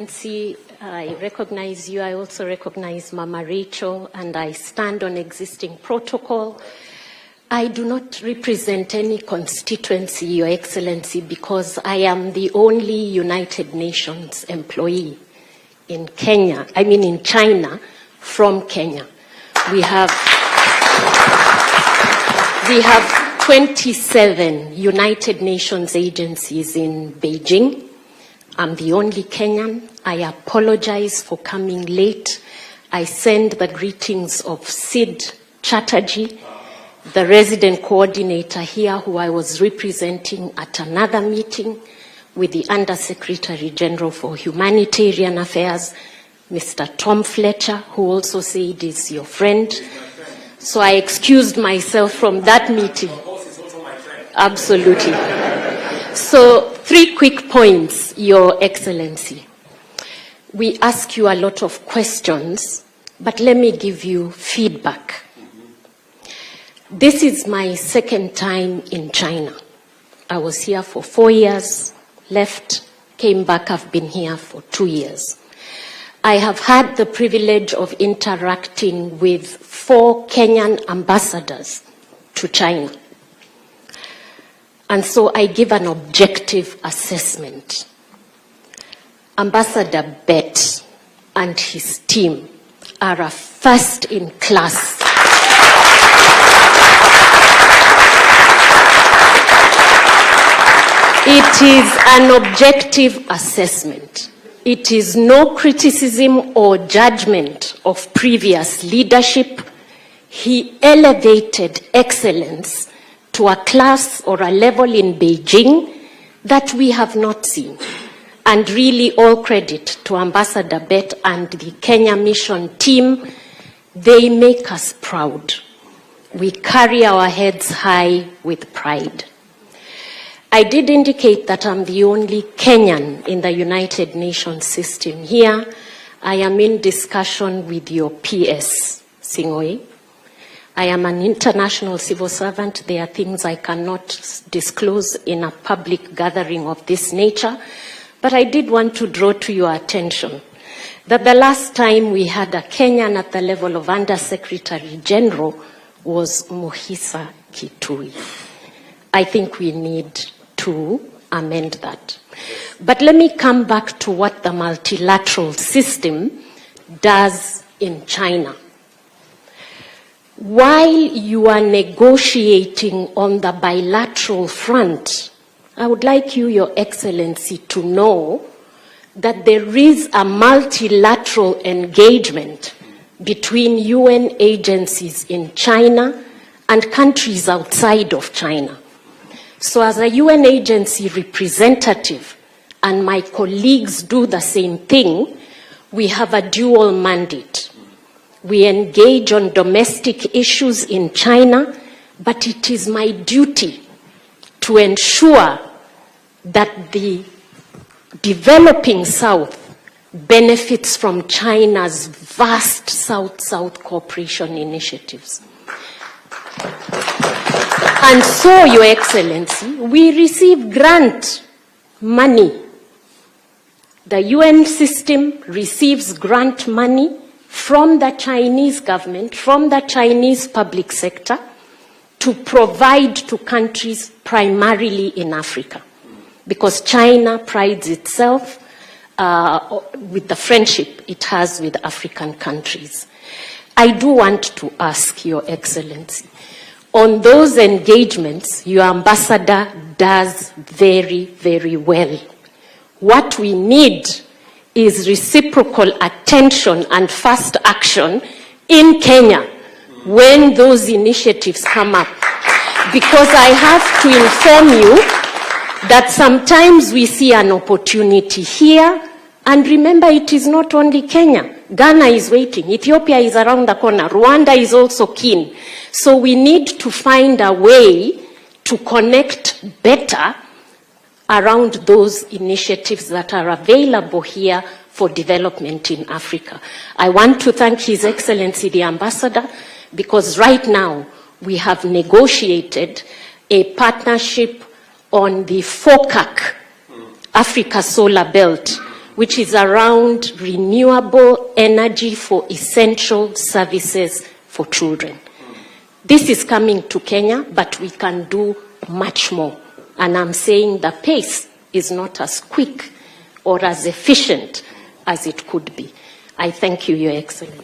I recognize you. I also recognize Mama Rachel, and I stand on existing protocol. I do not represent any constituency, Your Excellency, because I am the only United Nations employee in Kenya, in China, from Kenya. We have 27 United Nations agencies in Beijing. I'm the only Kenyan. I apologize for coming late. I send the greetings of Sid Chatterjee, the resident coordinator here who I was representing at another meeting with the Undersecretary General for Humanitarian Affairs, Mr. Tom Fletcher, who also said is your friend. So I excused myself from that meeting. Absolutely. So 3 quick points, Your Excellency. We ask you a lot of questions, but let me give you feedback. This is my second time in China. I was here for 4 years, left, came back. I've been here for 2 years. I have had the privilege of interacting with 4 Kenyan ambassadors to China. And so I give an objective assessment. Ambassador Bett and his team are a first-in-class. It is an objective assessment. It is no criticism or judgment of previous leadership. He elevated excellence to a class or a level in Beijing that we have not seen. And really all credit to Ambassador Bett and the Kenya mission team. They make us proud. We carry our heads high with pride. I did indicate that I'm the only Kenyan in the United Nations system here. I am in discussion with your PS, Sing'oei. I am an international civil servant. There are things I cannot disclose in a public gathering of this nature. But I did want to draw to your attention that the last time we had a Kenyan at the level of Undersecretary General was Muhisa Kitui. I think we need to amend that. But let me come back to what the multilateral system does in China. While you are negotiating on the bilateral front, I would like you, Your Excellency, to know that there is a multilateral engagement between UN agencies in China and countries outside of China. So as a UN agency representative, and my colleagues do the same thing, we have a dual mandate. We engage on domestic issues in China, but it is my duty to ensure that the developing South benefits from China's vast South-South cooperation initiatives. And so, Your Excellency, we receive grant money. The UN system receives grant money from the Chinese government, from the Chinese public sector, to provide to countries primarily in Africa. Because China prides itself with the friendship it has with African countries. I do want to ask, Your Excellency, on those engagements, your ambassador does very, very well. What we need is reciprocal attention and fast action in Kenya when those initiatives come up. Because I have to inform you that sometimes we see an opportunity here, and remember, it is not only Kenya. Ghana is waiting. Ethiopia is around the corner. Rwanda is also keen. So we need to find a way to connect better around those initiatives that are available here for development in Africa. I want to thank His Excellency the Ambassador, because right now we have negotiated a partnership on the FOCAC, Africa Solar Belt, which is around renewable energy for essential services for children. This is coming to Kenya, but we can do much more. And I'm saying the pace is not as quick or as efficient as it could be. I thank you, Your Excellency.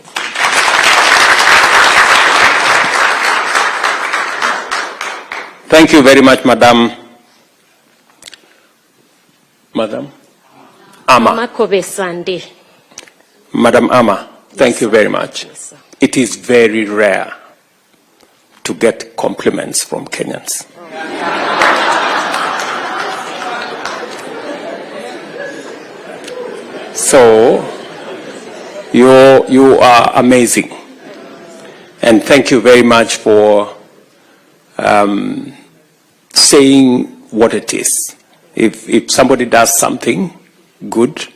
Thank you very much, Madam Ama. Madam Ama, thank you very much. Yes, sir. It is very rare to get compliments from Kenyans. So, you are amazing. And thank you very much for saying what it is. If somebody does something good,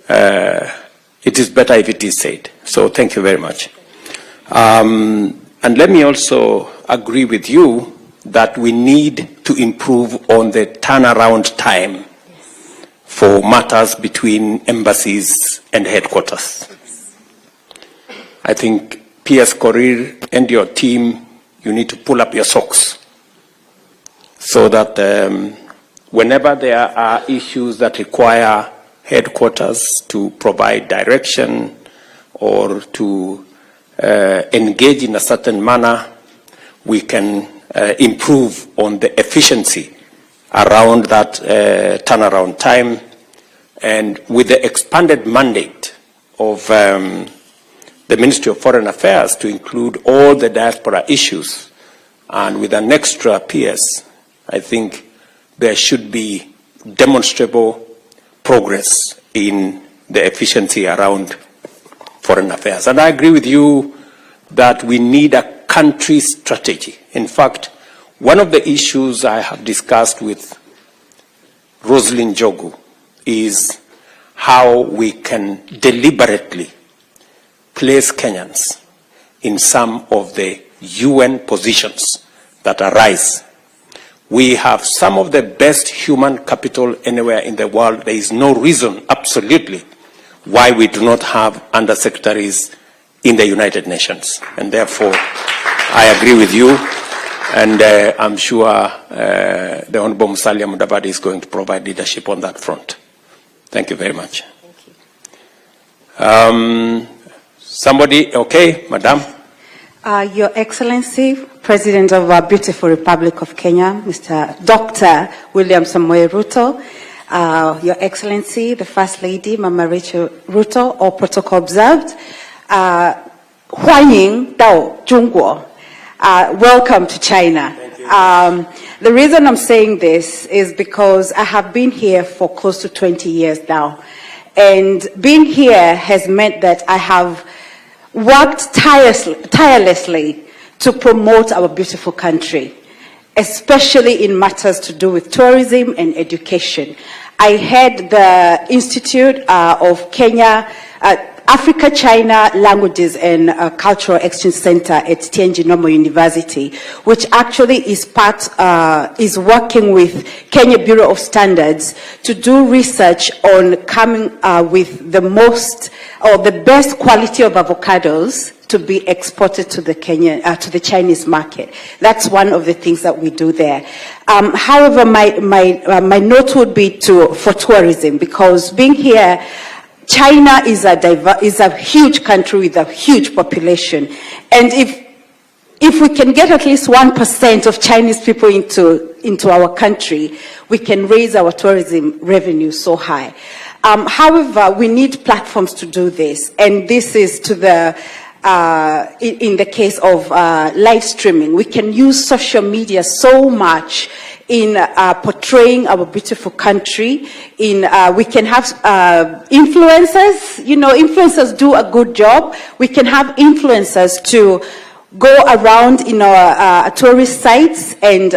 it is better if it is said. So thank you very much. And let me also agree with you that we need to improve on the turnaround time for matters between embassies and headquarters. I think PS Korir and your team, you need to pull up your socks so that whenever there are issues that require headquarters to provide direction or to engage in a certain manner, we can improve on the efficiency around that turnaround time. And with the expanded mandate of the Ministry of Foreign Affairs to include all the diaspora issues, and with an extra PS, I think there should be demonstrable progress in the efficiency around foreign affairs. And I agree with you that we need a country strategy. In fact, one of the issues I have discussed with Rosalind Jogu is how we can deliberately place Kenyans in some of the UN positions that arise. We have some of the best human capital anywhere in the world. There is no reason, absolutely, why we do not have undersecretaries in the United Nations. And therefore, I agree with you, and I'm sure the Honorable Musalia Mudavadi is going to provide leadership on that front. Thank you very much. Thank you. Somebody, okay, Madam? Your Excellency, President of our beautiful Republic of Kenya, Dr. William Samoei Ruto, Your Excellency, the First Lady, Mama Rachel Ruto, all protocol observed. Huanying Dao Zhongguo. Welcome to China. The reason I'm saying this is because I have been here for close to 20 years now. And being here has meant that I have worked tirelessly to promote our beautiful country, especially in matters to do with tourism and education. I head the Institute of Kenya, Africa-China Languages and Cultural Exchange Center at Tianjin Normal University, which actually is is working with Kenya Bureau of Standards to do research on coming with the most or the best quality of avocados to be exported to the to the Chinese market. That's one of the things that we do there. However, my note would be for tourism, because being here, China is a huge country with a huge population, and if we can get at least 1% of Chinese people into our country, we can raise our tourism revenue so high. However, we need platforms to do this, and this is to the in the case of live streaming. We can use social media so much in portraying our beautiful country. We can have influencers. You know, influencers do a good job. We can have influencers to go around in our tourist sites and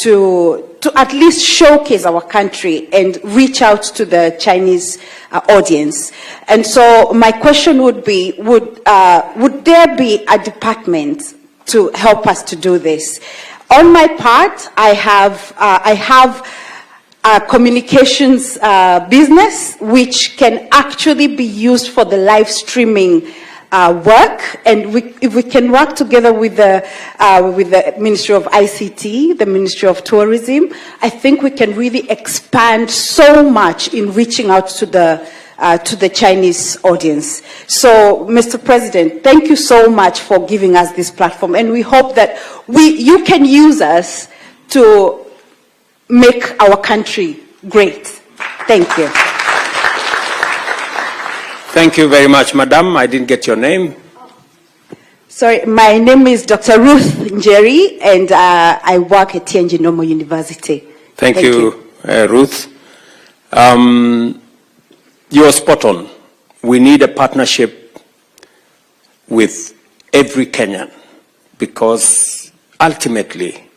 to at least showcase our country and reach out to the Chinese audience. And so my question would be, would there be a department to help us to do this? On my part, I have communications business, which can actually be used for the live streaming work. And if we can work together with the Ministry of ICT, the Ministry of Tourism, I think we can really expand so much in reaching out to the Chinese audience. So, Mr. President, thank you so much for giving us this platform, and we hope that you can use us to make our country great. Thank you. Thank you very much, Madam. I didn't get your name. Sorry, my name is Dr. Ruth Njeri, and I work at TNG Normal University. Thank you. Ruth. You're spot on. We need a partnership with every Kenyan, because ultimately,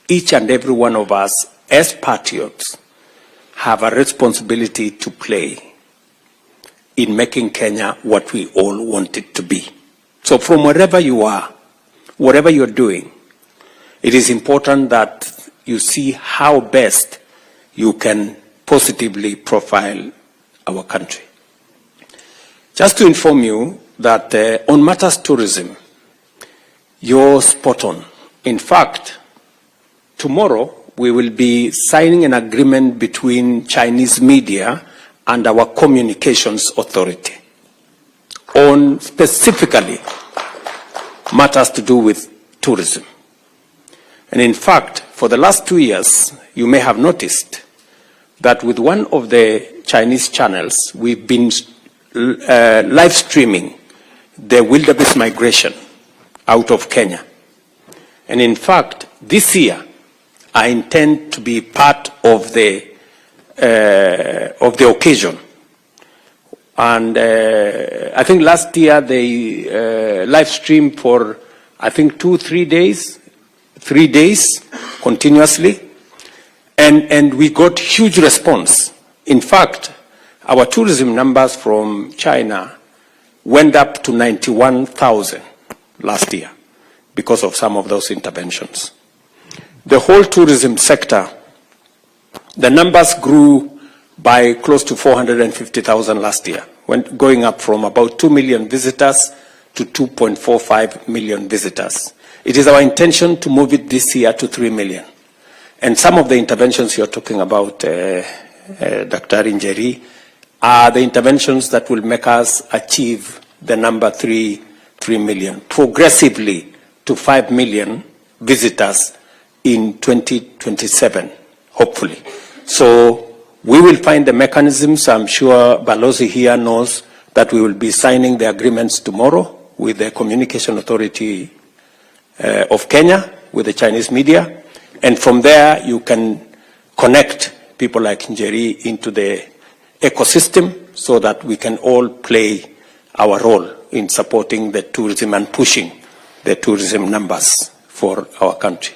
each and every one of us as patriots have a responsibility to play in making Kenya what we all want it to be. So from wherever you are, whatever you're doing, it is important that you see how best you can positively profile our country. Just to inform you that on matters tourism, you're spot on. In fact, tomorrow we will be signing an agreement between Chinese media and our communications authority on specifically matters to do with tourism. And in fact, for the last 2 years, you may have noticed that with one of the Chinese channels, we've been live streaming the wildebeest migration out of Kenya. And in fact, this year, I intend to be part of the occasion. And I think last year they live streamed for, I think, 3 days continuously. And we got huge response. In fact, our tourism numbers from China went up to 91,000 last year because of some of those interventions. The whole tourism sector, the numbers grew by close to 450,000 last year, going up from about 2 million visitors to 2.45 million visitors. It is our intention to move it this year to 3 million. And some of the interventions you're talking about, Dr. Njeri, are the interventions that will make us achieve the number 3 million, progressively to 5 million visitors in 2027, hopefully. So we will find the mechanisms. I'm sure Balozi here knows that we will be signing the agreements tomorrow with the Communication Authority of Kenya, with the Chinese media. And from there, you can connect people like Njeri into the ecosystem so that we can all play our role in supporting the tourism and pushing the tourism numbers for our country.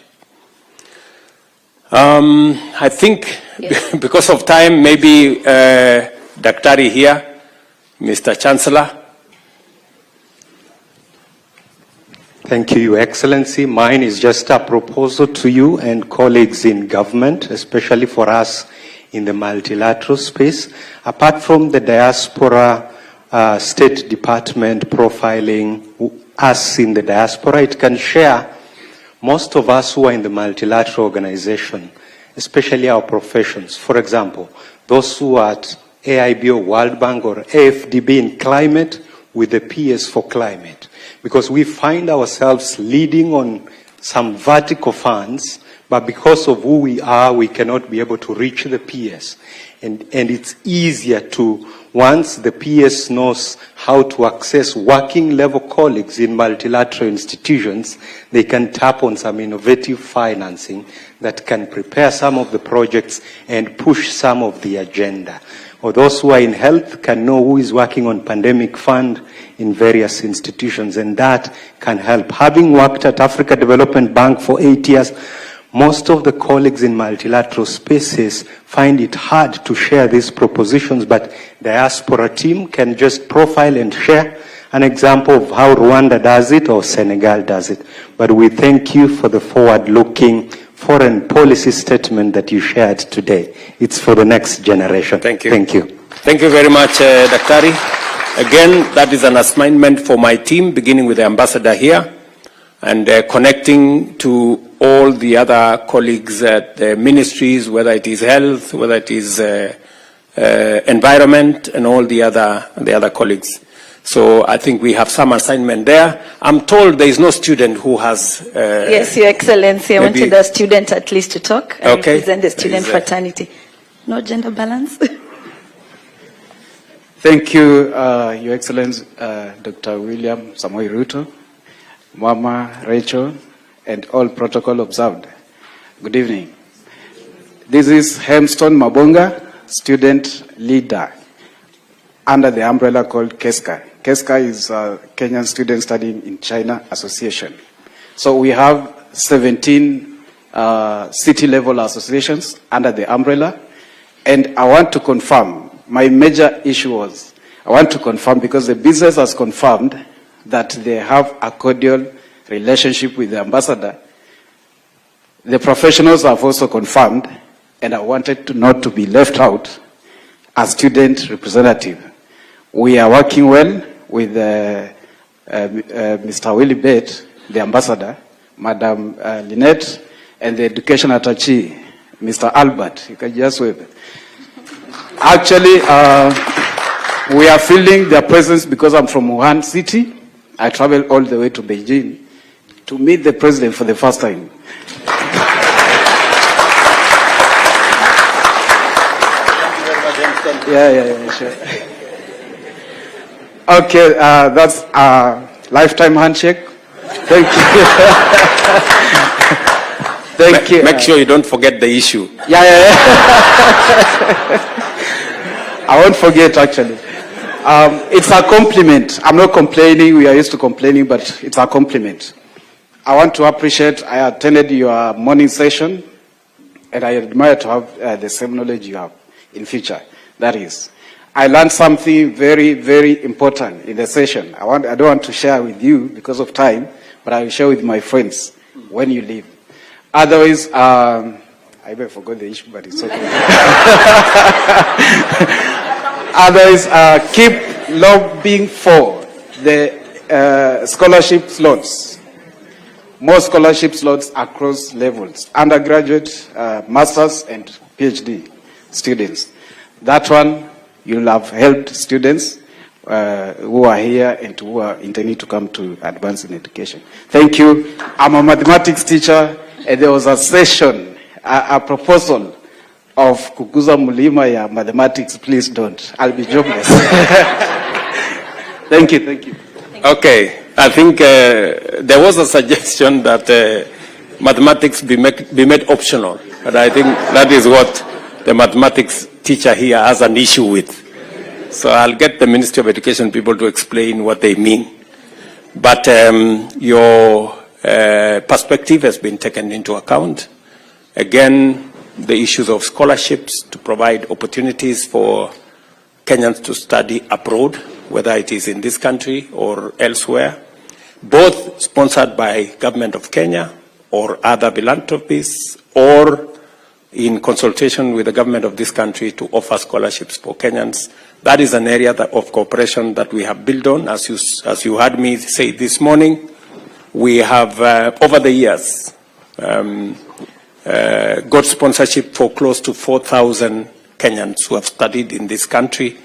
I think, yes, because of time, maybe Daktari here, Mr. Chancellor. Thank you, Your Excellency. Mine is just a proposal to you and colleagues in government, especially for us in the multilateral space. Apart from the diaspora State Department profiling us in the diaspora, it can share most of us who are in the multilateral organization, especially our professions. For example, those who are at AIB or World Bank or AFDB in climate with the PS for climate. Because we find ourselves leading on some vertical funds, but because of who we are, we cannot be able to reach the PS. And it's easier to, once the PS knows how to access working level colleagues in multilateral institutions, they can tap on some innovative financing that can prepare some of the projects and push some of the agenda. Or those who are in health can know who is working on pandemic fund in various institutions, and that can help. Having worked at Africa Development Bank for 8 years, most of the colleagues in multilateral spaces find it hard to share these propositions, but the diaspora team can just profile and share an example of how Rwanda does it or Senegal does it. But we thank you for the forward-looking foreign policy statement that you shared today. It's for the next generation. Thank you. Thank you. Thank you very much, Daktari. Again, that is an assignment for my team, beginning with the ambassador here, and connecting to all the other colleagues at the ministries, whether it is health, whether it is environment, and all the other colleagues. So I think we have some assignment there. I'm told there is no student who has... yes, Your Excellency, I wanted a student at least to talk. I represent the student fraternity. No gender balance. Thank you, Your Excellency, Dr. William Samoei Ruto, Mama Rachel, and all protocol observed. Good evening. This is Hemston Mabonga, student leader under the umbrella called KESCA. KESCA is Kenyan Student Studying in China Association. So we have 17 city-level associations under the umbrella, and I want to confirm, my major issue was, I want to confirm because the business has confirmed that they have a cordial relationship with the ambassador. The professionals have also confirmed, and I wanted to not to be left out as student representative. We are working well with Mr. Willie Bett, the ambassador, Madam Lynette, and the education attaché, Mr. Albert. You can just wave. Actually, we are feeling their presence because I'm from Wuhan City. I traveled all the way to Beijing to meet the president for the first time. Yeah, sure. Okay, that's a lifetime handshake. Thank you. Thank you. Make sure you don't forget the issue. Yeah. I won't forget, actually. It's a compliment. I'm not complaining. We are used to complaining, but it's a compliment. I want to appreciate, I attended your morning session, and I admire to have the same knowledge you have in future. That is, I learned something very, very important in the session. I don't want to share with you because of time, but I will share with my friends when you leave. Otherwise, I may forgot the issue, but it's okay. Otherwise, keep lobbying for the scholarship slots. More scholarship slots across levels, undergraduate, masters, and PhD students. That one, you'll have helped students who are here and who are intending to come to advance in education. Thank you. I'm a mathematics teacher, and there was a session, a proposal of Kukuza Mulima ya mathematics. Please don't. I'll be jobless. Thank you. Okay. I think there was a suggestion that mathematics be made optional, and I think that is what the mathematics teacher here has an issue with. So I'll get the Ministry of Education people to explain what they mean. But your perspective has been taken into account. Again, the issues of scholarships to provide opportunities for Kenyans to study abroad, whether it is in this country or elsewhere, both sponsored by Government of Kenya or other philanthropies, or in consultation with the government of this country to offer scholarships for Kenyans. That is an area of cooperation that we have built on. As you heard me say this morning, we have, over the years, got sponsorship for close to 4,000 Kenyans who have studied in this country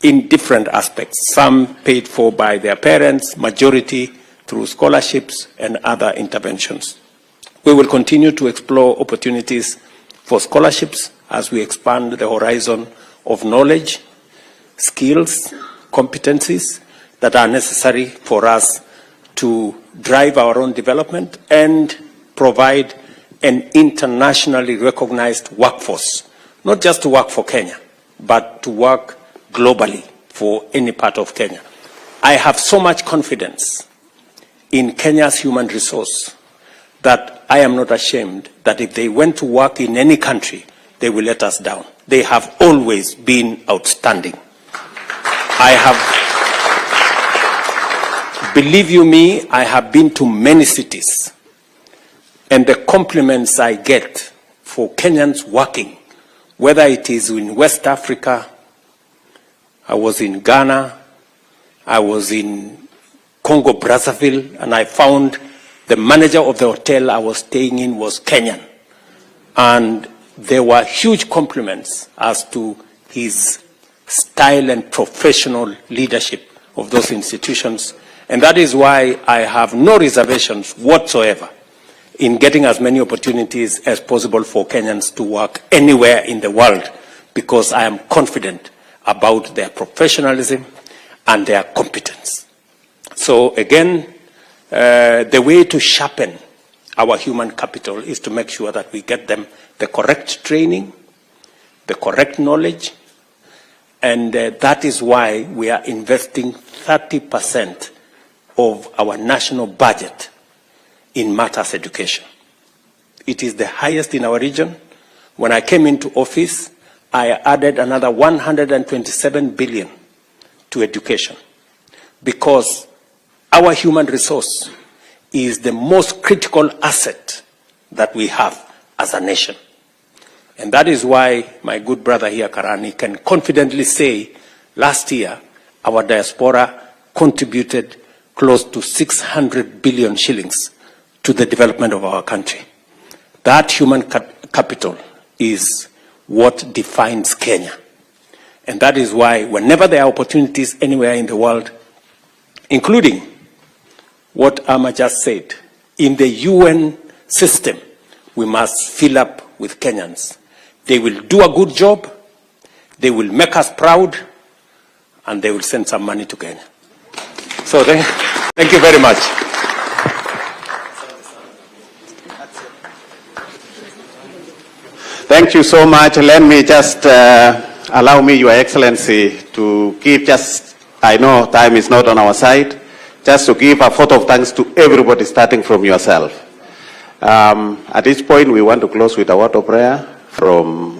in different aspects, some paid for by their parents, majority through scholarships and other interventions. We will continue to explore opportunities for scholarships as we expand the horizon of knowledge, skills, competencies that are necessary for us to drive our own development and provide an internationally recognized workforce, not just to work for Kenya, but to work globally for any part of Kenya. I have so much confidence in Kenya's human resource that I am not ashamed that if they went to work in any country, they will let us down. They have always been outstanding. Believe you me, I have been to many cities and the compliments I get for Kenyans working, whether it is in West Africa, I was in Ghana, I was in Congo Brazzaville, and I found the manager of the hotel I was staying in was Kenyan. And there were huge compliments as to his style and professional leadership of those institutions. And that is why I have no reservations whatsoever in getting as many opportunities as possible for Kenyans to work anywhere in the world, because I am confident about their professionalism and their competence. So again, the way to sharpen our human capital is to make sure that we get them the correct training, the correct knowledge, and that is why we are investing 30% of our national budget in matters education. It is the highest in our region. When I came into office, I added another 127 billion to education, because our human resource is the most critical asset that we have as a nation. And that is why my good brother here, Karani, can confidently say last year our diaspora contributed close to 600 billion shillings to the development of our country. That human capital is what defines Kenya. And that is why whenever there are opportunities anywhere in the world, including what Amma just said, in the UN system, we must fill up with Kenyans. They will do a good job, they will make us proud, and they will send some money to Kenya. So thank you very much. Thank you so much. Let me just allow me, Your Excellency, to give just, I know time is not on our side, just to give a vote of thanks to everybody, starting from yourself. At this point, we want to close with a word of prayer from